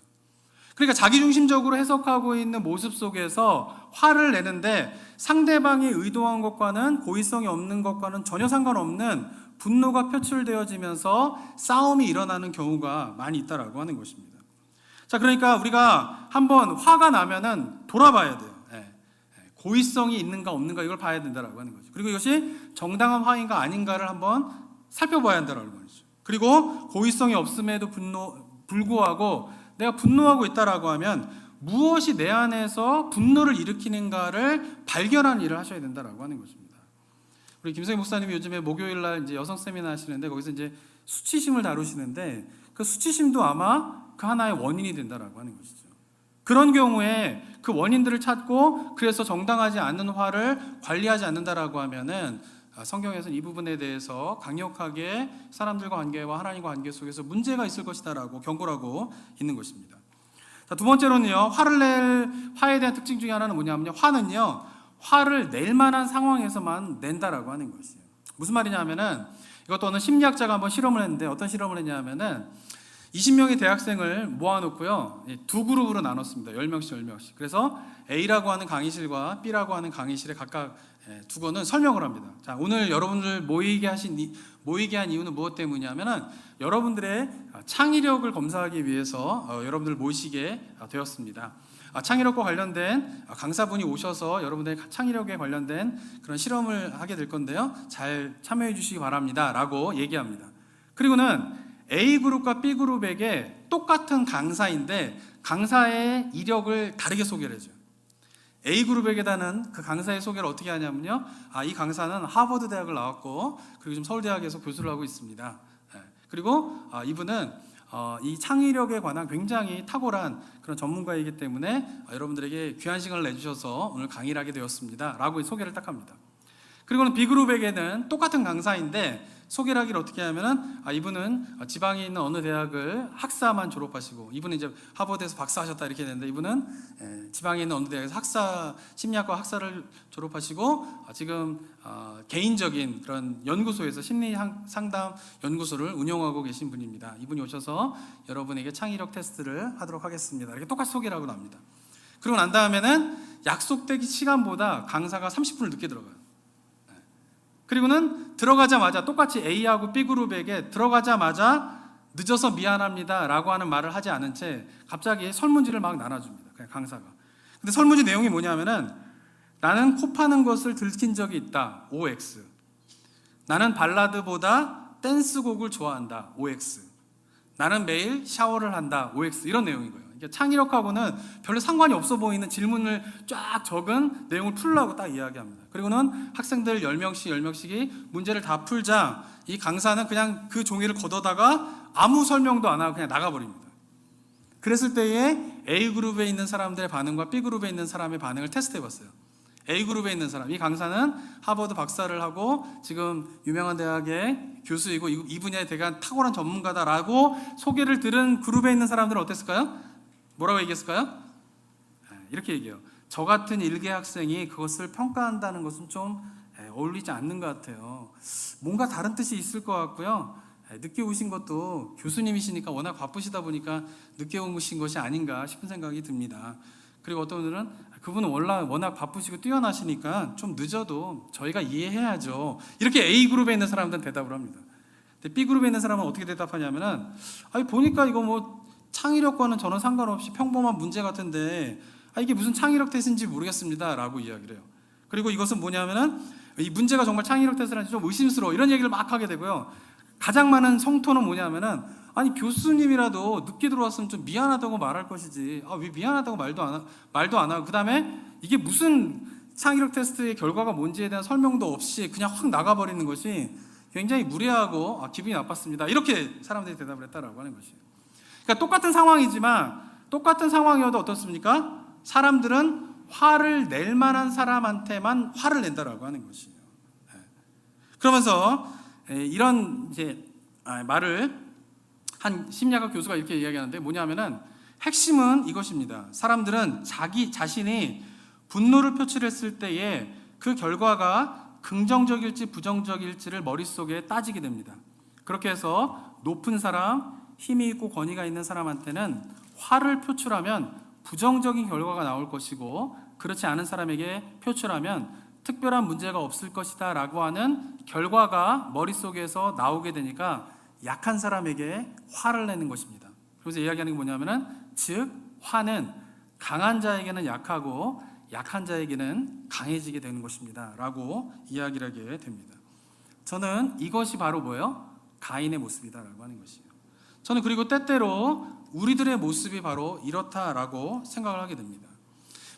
그러니까 자기중심적으로 해석하고 있는 모습 속에서 화를 내는데 상대방이 의도한 것과는, 고의성이 없는 것과는 전혀 상관없는 분노가 표출되어지면서 싸움이 일어나는 경우가 많이 있다라고 하는 것입니다. 자, 그러니까 우리가 한번 화가 나면은 돌아봐야 돼요. 고의성이 있는가 없는가 이걸 봐야 된다라고 하는 거죠. 그리고 이것이 정당한 화인가 아닌가를 한번 살펴봐야 한다라는 거죠. 그리고 고의성이 없음에도 불구하고 내가 분노하고 있다라고 하면 무엇이 내 안에서 분노를 일으키는가를 발견하는 일을 하셔야 된다라고 하는 것입니다. 우리 김성희 목사님이 요즘에 목요일 날 이제 여성 세미나 하시는데 거기서 이제 수치심을 다루시는데 그 수치심도 아마 그 하나의 원인이 된다라고 하는 것이죠. 그런 경우에 그 원인들을 찾고 그래서 정당하지 않는 화를 관리하지 않는다라고 하면은 성경에서는 이 부분에 대해서 강력하게 사람들과 관계와 하나님과 관계 속에서 문제가 있을 것이다라고 경고를 하고 있는 것입니다. 자, 두 번째로는요, 화에 대한 특징 중에 하나는 뭐냐면요, 화는요, 화를 낼 만한 상황에서만 낸다라고 하는 것이에요. 무슨 말이냐면은 이것도 어느 심리학자가 한번 실험을 했는데 어떤 실험을 했냐면은 20명의 대학생을 모아놓고요, 두 그룹으로 나눴습니다. 10명씩 10명씩. 그래서 A라고 하는 강의실과 B라고 하는 강의실에 각각 두고는 설명을 합니다. 자, 오늘 여러분들 모이게 한 이유는 무엇 때문이냐면은 여러분들의 창의력을 검사하기 위해서 여러분들 모이시게 되었습니다. 창의력과 관련된 강사분이 오셔서 여러분들의 창의력에 관련된 그런 실험을 하게 될 건데요, 잘 참여해 주시기 바랍니다 라고 얘기합니다. 그리고는 A그룹과 B그룹에게 똑같은 강사인데 강사의 이력을 다르게 소개를 해줘요. A그룹에게다는 그 강사의 소개를 어떻게 하냐면요, 이 강사는 하버드 대학을 나왔고 그리고 지금 서울대학에서 교수를 하고 있습니다. 그리고 이분은 이 창의력에 관한 굉장히 탁월한 그런 전문가이기 때문에 여러분들에게 귀한 시간을 내주셔서 오늘 강의를 하게 되었습니다 라고 소개를 딱 합니다. 그리고는 B그룹에게는 똑같은 강사인데 소개를 하기를 어떻게 하면은 이분은 지방에 있는 어느 대학을 학사만 졸업하시고, 이분은 이제 하버드에서 박사하셨다 이렇게 되는데 이분은 지방에 있는 어느 대학에서 심리학과 학사를 졸업하시고 지금 개인적인 그런 연구소에서 심리 상담 연구소를 운영하고 계신 분입니다. 이분이 오셔서 여러분에게 창의력 테스트를 하도록 하겠습니다. 이렇게 똑같이 소개를 하고 납니다. 그리고 난 다음에는 약속된 시간보다 강사가 30분을 늦게 들어가요. 그리고는 들어가자마자 똑같이 A하고 B그룹에게 들어가자마자 늦어서 미안합니다 라고 하는 말을 하지 않은 채 갑자기 설문지를 막 나눠줍니다. 그냥 강사가. 근데 설문지 내용이 뭐냐면은, 나는 코 파는 것을 들킨 적이 있다, OX. 나는 발라드보다 댄스곡을 좋아한다, OX. 나는 매일 샤워를 한다, OX. 이런 내용인 거예요. 창의력하고는 별로 상관이 없어 보이는 질문을 쫙 적은 내용을 풀라고 딱 이야기합니다. 그리고는 학생들 10명씩이 문제를 다 풀자 이 강사는 그냥 그 종이를 걷어다가 아무 설명도 안 하고 그냥 나가버립니다. 그랬을 때에 A그룹에 있는 사람들의 반응과 B그룹에 있는 사람의 반응을 테스트해봤어요. A그룹에 있는 사람, 이 강사는 하버드 박사를 하고 지금 유명한 대학의 교수이고 이 분야에 대한 탁월한 전문가다라고 소개를 들은 그룹에 있는 사람들은 어땠을까요? 뭐라고 얘기했을까요? 이렇게 얘기해요. 저 같은 일개 학생이 그것을 평가한다는 것은 좀 어울리지 않는 것 같아요. 뭔가 다른 뜻이 있을 것 같고요. 늦게 오신 것도 교수님이시니까 워낙 바쁘시다 보니까 늦게 오신 것이 아닌가 싶은 생각이 듭니다. 그리고 어떤 분들은 그분은 워낙 바쁘시고 뛰어나시니까 좀 늦어도 저희가 이해해야죠. 이렇게 A그룹에 있는 사람들은 대답을 합니다. 근데 B그룹에 있는 사람은 어떻게 대답하냐면은, 보니까 이거 뭐 창의력과는 전혀 상관없이 평범한 문제 같은데 이게 무슨 창의력 테스트인지 모르겠습니다 라고 이야기를 해요. 그리고 이것은 뭐냐면은 이 문제가 정말 창의력 테스트라는지 좀 의심스러워, 이런 얘기를 막 하게 되고요. 가장 많은 성토는 뭐냐면은, 교수님이라도 늦게 들어왔으면 좀 미안하다고 말할 것이지 왜 미안하다고 말도 안 하고 그 다음에 이게 무슨 창의력 테스트의 결과가 뭔지에 대한 설명도 없이 그냥 확 나가버리는 것이 굉장히 무례하고 기분이 나빴습니다, 이렇게 사람들이 대답을 했다라고 하는 것이에요. 그러니까 똑같은 상황이지만 똑같은 상황이어도 어떻습니까? 사람들은 화를 낼 만한 사람한테만 화를 낸다라고 하는 것이에요. 그러면서 이런 이제 말을 한 심리학과 교수가 이렇게 이야기하는데, 뭐냐면은 핵심은 이것입니다. 사람들은 자기 자신이 분노를 표출했을 때에 그 결과가 긍정적일지 부정적일지를 머릿속에 따지게 됩니다. 그렇게 해서 높은 사람, 힘이 있고 권위가 있는 사람한테는 화를 표출하면 부정적인 결과가 나올 것이고, 그렇지 않은 사람에게 표출하면 특별한 문제가 없을 것이다 라고 하는 결과가 머릿속에서 나오게 되니까 약한 사람에게 화를 내는 것입니다. 그래서 이야기하는 게 뭐냐면은, 즉 화는 강한 자에게는 약하고 약한 자에게는 강해지게 되는 것입니다 라고 이야기를 하게 됩니다. 저는 이것이 바로 뭐예요? 가인의 모습이다 라고 하는 것이에요. 저는 그리고 때때로 우리들의 모습이 바로 이렇다라고 생각을 하게 됩니다.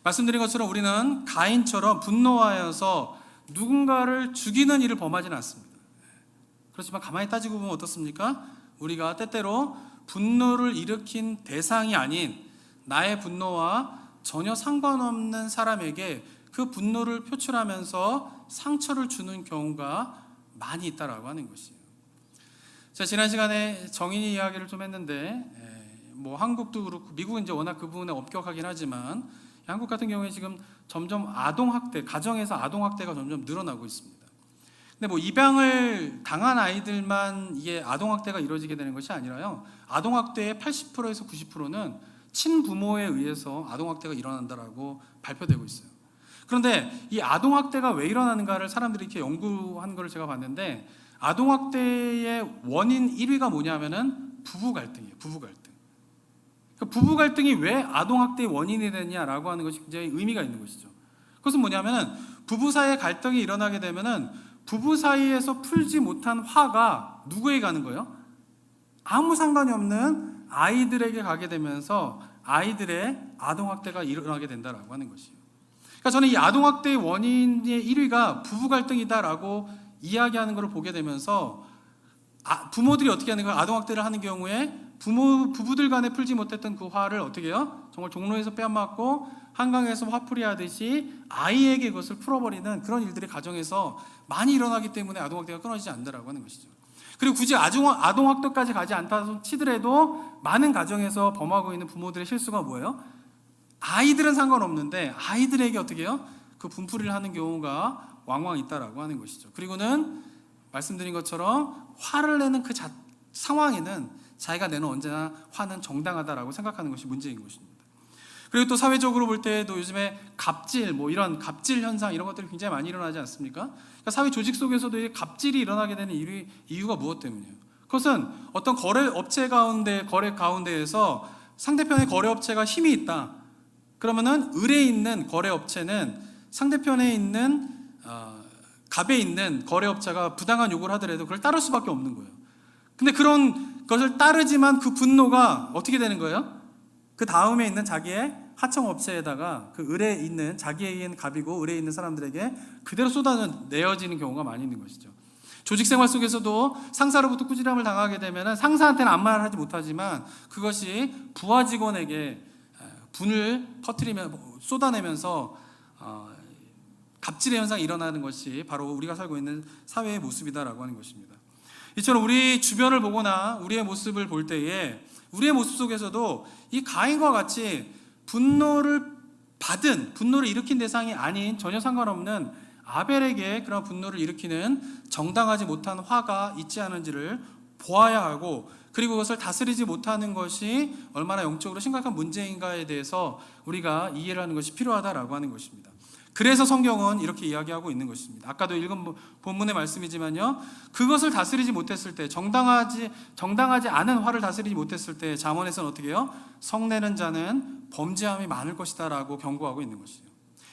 말씀드린 것처럼 우리는 가인처럼 분노하여서 누군가를 죽이는 일을 범하지는 않습니다. 그렇지만 가만히 따지고 보면 어떻습니까? 우리가 때때로 분노를 일으킨 대상이 아닌 나의 분노와 전혀 상관없는 사람에게 그 분노를 표출하면서 상처를 주는 경우가 많이 있다라고 하는 것이에요. 자, 지난 시간에 정인이 이야기를 좀 했는데, 뭐 한국도 그렇고 미국은 이제 워낙 그 부분에 엄격하긴 하지만 한국 같은 경우에 지금 점점 아동학대, 가정에서 아동학대가 점점 늘어나고 있습니다. 근데 뭐 입양을 당한 아이들만 이게 아동학대가 이루어지게 되는 것이 아니라요, 아동학대의 80%에서 90%는 친부모에 의해서 아동학대가 일어난다라고 발표되고 있어요. 그런데 이 아동학대가 왜 일어나는가를 사람들이 이렇게 연구한 걸 제가 봤는데, 아동학대의 원인 1위가 뭐냐면은 부부 갈등이에요. 부부 갈등. 그러니까 부부 갈등이 왜 아동학대의 원인이 되냐라고 하는 것이 굉장히 의미가 있는 것이죠. 그것은 뭐냐면은 부부 사이에 갈등이 일어나게 되면은 부부 사이에서 풀지 못한 화가 누구에게 가는 거예요? 아무 상관이 없는 아이들에게 가게 되면서 아이들의 아동학대가 일어나게 된다라고 하는 것이에요. 그러니까 저는 이 아동학대의 원인의 1위가 부부 갈등이다라고 이야기하는 것을 보게 되면서 부모들이 어떻게 하는 거예요? 아동학대를 하는 경우에 부부들 간에 풀지 못했던 그 화를 어떻게 해요? 정말 종로에서 빼앗고 한강에서 화풀이 하듯이 아이에게 그것을 풀어버리는 그런 일들이 가정에서 많이 일어나기 때문에 아동학대가 끊어지지 않는다라고 하는 것이죠. 그리고 굳이 아동학대까지 가지 않다 치더라도 많은 가정에서 범하고 있는 부모들의 실수가 뭐예요? 아이들은 상관없는데 아이들에게 어떻게 해요? 그 분풀이를 하는 경우가 왕왕 있다라고 하는 것이죠. 그리고는 말씀드린 것처럼 화를 내는 그 상황에는 자기가 내는 언제나 화는 정당하다라고 생각하는 것이 문제인 것입니다. 그리고 또 사회적으로 볼 때도 요즘에 갑질, 이런 갑질 현상 이런 것들이 굉장히 많이 일어나지 않습니까? 그러니까 사회 조직 속에서도 이 갑질이 일어나게 되는 이유가 무엇 때문이에요? 그것은 어떤 거래 가운데에서 상대편의 거래업체가 힘이 있다. 그러면은 을에 있는 거래업체는 상대편에 있는 갑에 있는 거래업체가 부당한 요구를 하더라도 그걸 따를 수밖에 없는 거예요. 근데 그런 것을 따르지만 그 분노가 어떻게 되는 거예요? 그 다음에 있는 자기의 하청업체에다가 그 을에 있는 자기에게는 갑이고 을에 있는 사람들에게 그대로 쏟아내어지는 경우가 많이 있는 것이죠. 조직생활 속에서도 상사로부터 꾸지람을 당하게 되면 상사한테는 아무 말을 하지 못하지만 그것이 부하 직원에게 분을 쏟아내면서 갑질의 현상이 일어나는 것이 바로 우리가 살고 있는 사회의 모습이다라고 하는 것입니다. 이처럼 우리 주변을 보거나 우리의 모습을 볼 때에 우리의 모습 속에서도 이 가인과 같이 분노를 일으킨 대상이 아닌 전혀 상관없는 아벨에게 그런 분노를 일으키는 정당하지 못한 화가 있지 않은지를 보아야 하고, 그리고 그것을 다스리지 못하는 것이 얼마나 영적으로 심각한 문제인가에 대해서 우리가 이해를 하는 것이 필요하다라고 하는 것입니다. 그래서 성경은 이렇게 이야기하고 있는 것입니다. 아까도 읽은 본문의 말씀이지만요, 그것을 다스리지 못했을 때, 정당하지 않은 화를 다스리지 못했을 때 잠언에서는 어떻게 해요? 성내는 자는 범죄함이 많을 것이다 라고 경고하고 있는 것이에요.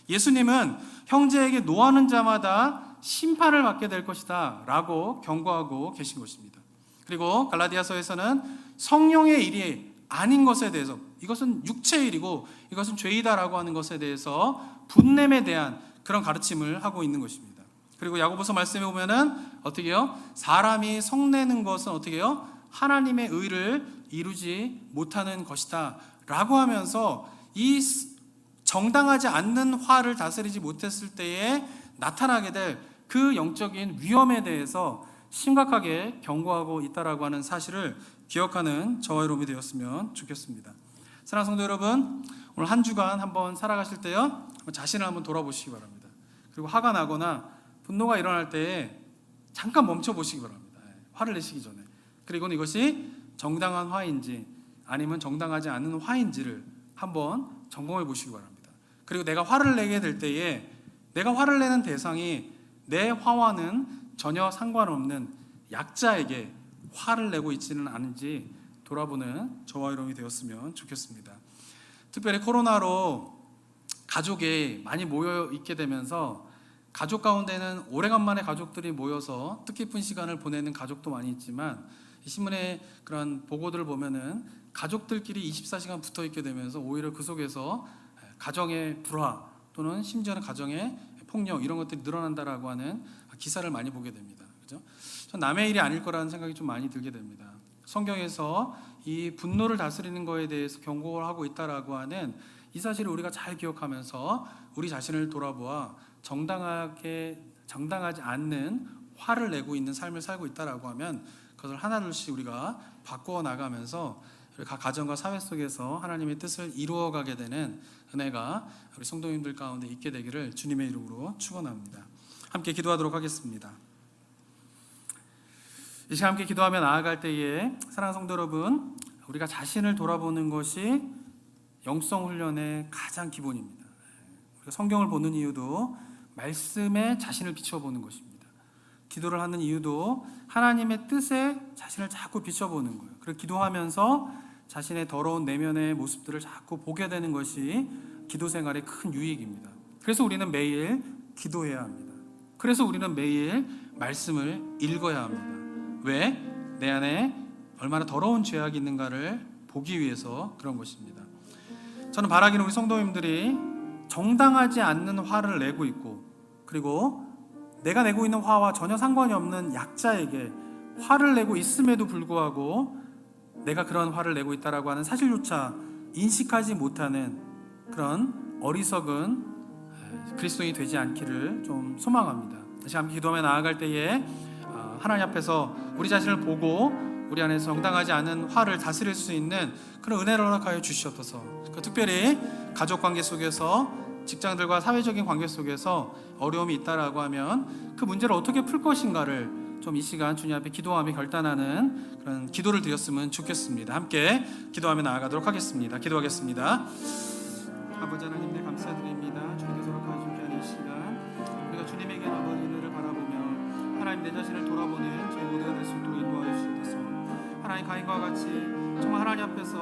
예수님은 형제에게 노하는 자마다 심판을 받게 될 것이다 라고 경고하고 계신 것입니다. 그리고 갈라디아서에서는 성령의 일이 아닌 것에 대해서, 이것은 육체의 일이고 이것은 죄이다라고 하는 것에 대해서 분냄에 대한 그런 가르침을 하고 있는 것입니다. 그리고 야고보서 말씀에 보면은 어떻게 해요? 사람이 성내는 것은 어떻게 해요? 하나님의 의를 이루지 못하는 것이다 라고 하면서 이 정당하지 않는 화를 다스리지 못했을 때에 나타나게 될 그 영적인 위험에 대해서 심각하게 경고하고 있다라고 하는 사실을 기억하는 저와 여러분이 되었으면 좋겠습니다. 사랑하는 성도 여러분, 오늘 한 주간 한번 살아가실 때요, 자신을 한번 돌아보시기 바랍니다. 그리고 화가 나거나 분노가 일어날 때에 잠깐 멈춰보시기 바랍니다. 화를 내시기 전에. 그리고 이것이 정당한 화인지 아니면 정당하지 않은 화인지를 한번 점검해 보시기 바랍니다. 그리고 내가 화를 내게 될 때에 내가 화를 내는 대상이 내 화와는 전혀 상관없는 약자에게 화를 내고 있지는 않은지 돌아보는 저와 여러분이 되었으면 좋겠습니다. 특별히 코로나로 가족이 많이 모여 있게 되면서 가족 가운데는 오래간만에 가족들이 모여서 뜻깊은 시간을 보내는 가족도 많이 있지만, 이 신문의 그런 보고들을 보면은 가족들끼리 24시간 붙어 있게 되면서 오히려 그 속에서 가정의 불화 또는 심지어는 가정의 폭력 이런 것들이 늘어난다라고 하는 기사를 많이 보게 됩니다. 그렇죠? 전 남의 일이 아닐 거라는 생각이 좀 많이 들게 됩니다. 성경에서 이 분노를 다스리는 것에 대해서 경고를 하고 있다라고 하는 이 사실을 우리가 잘 기억하면서 우리 자신을 돌아보아 정당하지 않는 화를 내고 있는 삶을 살고 있다라고 하면 그것을 하나둘씩 우리가 바꾸어 나가면서 각 가정과 사회 속에서 하나님의 뜻을 이루어가게 되는 은혜가 우리 성도님들 가운데 있게 되기를 주님의 이름으로 축원합니다. 함께 기도하도록 하겠습니다. 이 시간 함께 기도하며 나아갈 때에 사랑하는 성도 여러분, 우리가 자신을 돌아보는 것이 영성 훈련의 가장 기본입니다. 우리가 성경을 보는 이유도 말씀에 자신을 비춰보는 것입니다. 기도를 하는 이유도 하나님의 뜻에 자신을 자꾸 비춰보는 거예요. 그리고 기도하면서 자신의 더러운 내면의 모습들을 자꾸 보게 되는 것이 기도 생활의 큰 유익입니다. 그래서 우리는 매일 기도해야 합니다. 그래서 우리는 매일 말씀을 읽어야 합니다. 왜? 내 안에 얼마나 더러운 죄악이 있는가를 보기 위해서 그런 것입니다. 저는 바라기는 우리 성도님들이 정당하지 않는 화를 내고 있고, 그리고 내가 내고 있는 화와 전혀 상관이 없는 약자에게 화를 내고 있음에도 불구하고 내가 그런 화를 내고 있다라고 하는 사실조차 인식하지 못하는 그런 어리석은 그리스도인이 되지 않기를 좀 소망합니다. 다시 함께 기도하며 나아갈 때에 하나님 앞에서 우리 자신을 보고 우리 안에서 정당하지 않은 화를 다스릴 수 있는 그런 은혜를 허락하여 주시옵소서. 특별히 가족관계 속에서, 직장들과 사회적인 관계 속에서 어려움이 있다라고 하면 그 문제를 어떻게 풀 것인가를 좀 이 시간 주님 앞에 기도하며 결단하는 그런 기도를 드렸으면 좋겠습니다. 함께 기도하며 나아가도록 하겠습니다. 기도하겠습니다. 아버지 하나님, 네 감사드립니다. 주님께서 허락하신 귀한 이 시간, 우리가 주님에게 아버지 은혜를 바라보며 하나님 내 자신을 돌아보는 저희 모두가 될 수 있도록 인도하여 주시옵소서. 하나님, 가인과 같이 정말 하나님 앞에서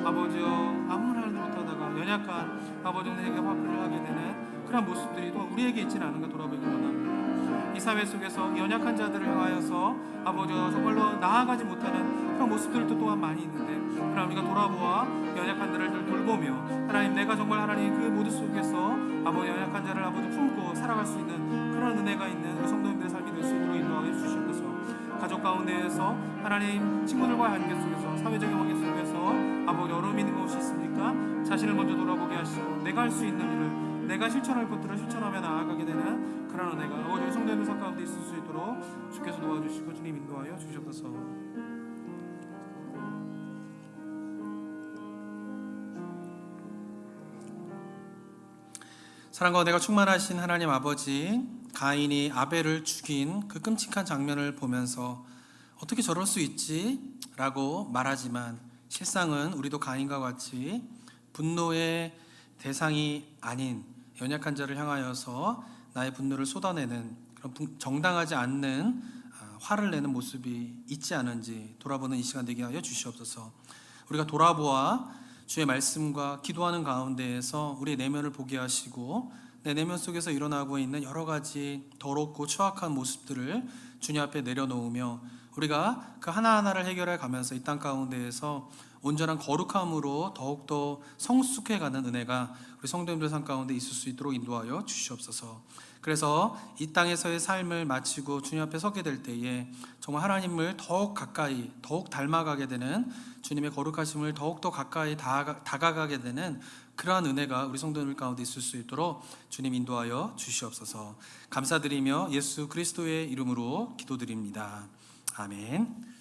아버지여 아무런 하나도 못하다가 연약한 아버지 우리에게 화풀이를 하게 되는 그런 모습들이 또 우리에게 있지는 않은가 돌아보기 원합니다. 이 사회 속에서 연약한 자들을 향하여서 아버지여 정말로 나아가지 못하는 그런 모습들도 또한 많이 있는데, 그러나 우리가 돌아보아 연약한 자를 돌보며 하나님, 내가 정말 하나님 그 모두 속에서 아버지 연약한 자를 아버지 품고 살아갈 수 있는 그런 은혜가 있는 우리 성도님들의 삶이 될 수 있도록 인도하여 주시옵소서. 가족 가운데에서 하나님, 친구들과의 관계 속에서, 사회적인 관계 속에서 아버지 어려움이 있는 것이 있습니까? 자신을 먼저 돌아보게 하시고 내가 할 수 있는 일을, 내가 실천할 것들을 실천하며 나아가게 되는 그런 은혜가 아버지 성도님들 삶 가운데 있을 수 있도록 주께서 도와주시고 주님 인도하여 주시옵소서. 사랑과 은혜가 충만하신 하나님 아버지, 가인이 아벨을 죽인 그 끔찍한 장면을 보면서 어떻게 저럴 수 있지? 라고 말하지만 실상은 우리도 가인과 같이 분노의 대상이 아닌 연약한 자를 향하여서 나의 분노를 쏟아내는 그런 정당하지 않는 화를 내는 모습이 있지 않은지 돌아보는 이 시간 되게 하여 주시옵소서. 우리가 돌아보아 주의 말씀과 기도하는 가운데에서 우리의 내면을 보게 하시고 내 내면 속에서 일어나고 있는 여러 가지 더럽고 추악한 모습들을 주님 앞에 내려놓으며 우리가 그 하나하나를 해결해 가면서 이 땅 가운데에서 온전한 거룩함으로 더욱더 성숙해가는 은혜가 우리 성도님들 삶 가운데 있을 수 있도록 인도하여 주시옵소서. 그래서 이 땅에서의 삶을 마치고 주님 앞에 서게 될 때에 정말 하나님을 더욱 가까이, 더욱 닮아가게 되는, 주님의 거룩하심을 더욱더 가까이 다가가게 되는 그러한 은혜가 우리 성도님들 가운데 있을 수 있도록 주님 인도하여 주시옵소서. 감사드리며 예수 그리스도의 이름으로 기도드립니다. 아멘.